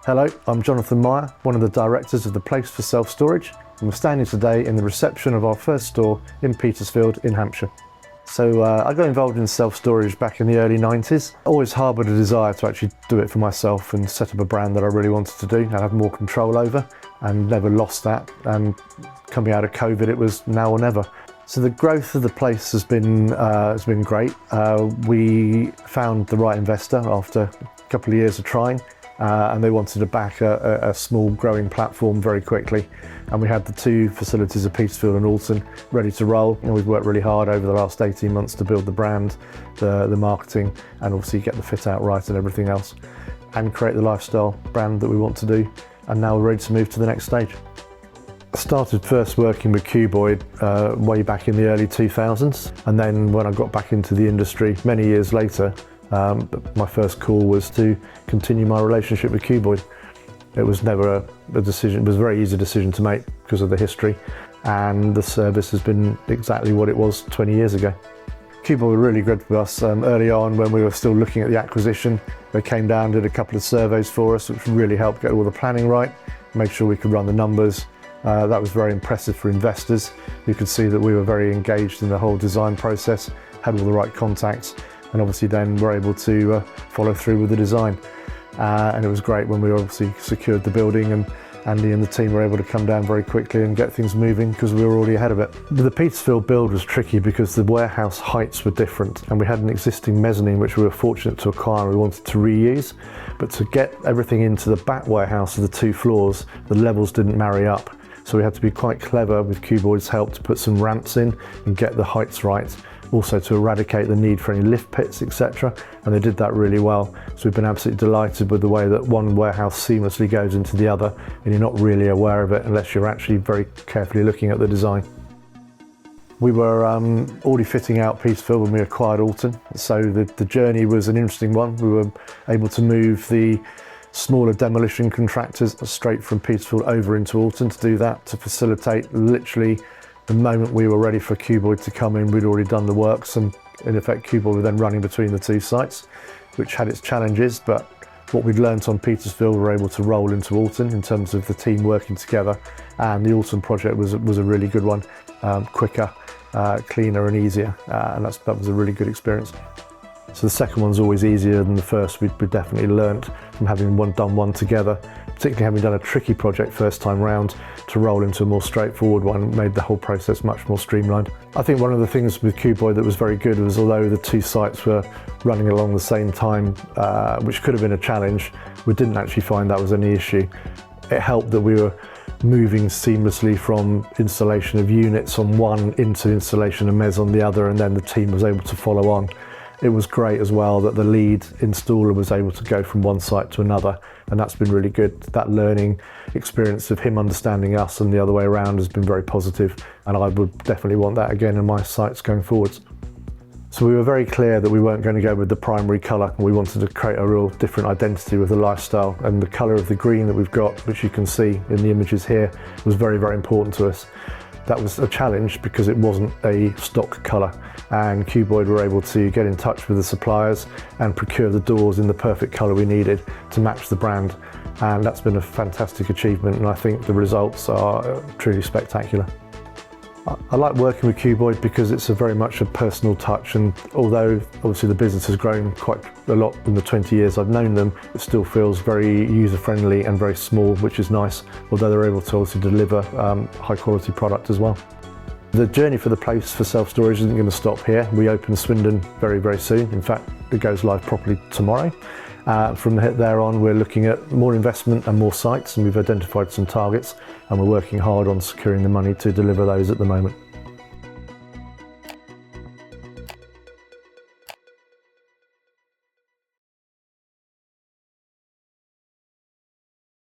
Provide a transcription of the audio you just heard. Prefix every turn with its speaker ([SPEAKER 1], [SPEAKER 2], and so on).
[SPEAKER 1] Hello, I'm Jonathan Meyer, one of the directors of The Place for Self-Storage, and we're standing today in the reception of our first store in Petersfield in Hampshire. So I got involved in self-storage back in the early 90s. I always harboured a desire to actually do it for myself and set up a brand that I really wanted to do and have more control over, and never lost that. And coming out of COVID, it was now or never. So the growth of the place has been great. We found the right investor after a couple of years of trying. And they wanted to back a small growing platform very quickly. And we had the two facilities of Petersfield and Alton ready to roll. And we've worked really hard over the last 18 months to build the brand, the marketing, and obviously get the fit out right and everything else, and create the lifestyle brand that we want to do. And now we're ready to move to the next stage. I started first working with Cuboid way back in the early 2000s. And then when I got back into the industry many years later, my first call was to continue my relationship with Cuboid. It was never a decision, it was a very easy decision to make because of the history, and the service has been exactly what it was 20 years ago. Cuboid were really good for us. Early on, when we were still looking at the acquisition, they came down, did a couple of surveys for us, which really helped get all the planning right, make sure we could run the numbers. That was very impressive for investors. You could see that we were very engaged in the whole design process, had all the right contacts, and obviously then we're able to follow through with the design. And it was great when we obviously secured the building, and Andy and the team were able to come down very quickly and get things moving because we were already ahead of it. The Petersfield build was tricky because the warehouse heights were different, and we had an existing mezzanine which we were fortunate to acquire and we wanted to reuse. But to get everything into the back warehouse of the 2 floors, the levels didn't marry up. So we had to be quite clever with Cuboid's help to put some ramps in and get the heights right. Also to eradicate the need for any lift pits, etc. And they did that really well. So we've been absolutely delighted with the way that one warehouse seamlessly goes into the other, and you're not really aware of it unless you're actually very carefully looking at the design. We were already fitting out Petersfield when we acquired Alton. So the journey was an interesting one. We were able to move the smaller demolition contractors straight from Petersfield over into Alton to do that, to facilitate literally the moment we were ready for Cuboid to come in. We'd already done the works, and in effect Cuboid were then running between the 2 sites, which had its challenges, but what we'd learnt on Petersfield we were able to roll into Alton in terms of the team working together. And the Alton project was a really good one, quicker, cleaner and easier, and that was a really good experience. So the second one's always easier than the first. We definitely learnt from having done one together, particularly having done a tricky project first time round, to roll into a more straightforward one made the whole process much more streamlined. I think one of the things with Cuboid that was very good was, although the 2 sites were running along the same time, which could have been a challenge, we didn't actually find that was any issue. It helped that we were moving seamlessly from installation of units on one into installation of mezz on the other, and then the team was able to follow on. It was great as well that the lead installer was able to go from one site to another, and that's been really good. That learning experience of him understanding us and the other way around has been very positive, and I would definitely want that again in my sites going forwards. So we were very clear that we weren't going to go with the primary colour. We wanted to create a real different identity with the lifestyle, and the colour of the green that we've got, which you can see in the images here, was very, very important to us. That was a challenge because it wasn't a stock colour, and Cuboid were able to get in touch with the suppliers and procure the doors in the perfect colour we needed to match the brand, and that's been a fantastic achievement, and I think the results are truly spectacular. I like working with Cuboid because it's very much a personal touch, and although obviously the business has grown quite a lot in the 20 years I've known them, it still feels very user-friendly and very small, which is nice, although they're able to also deliver high-quality product as well. The journey for the Place for Self-Storage isn't going to stop here. We open Swindon very, very soon. In fact, it goes live properly tomorrow. From there on, we're looking at more investment and more sites, and we've identified some targets, and we're working hard on securing the money to deliver those at the moment.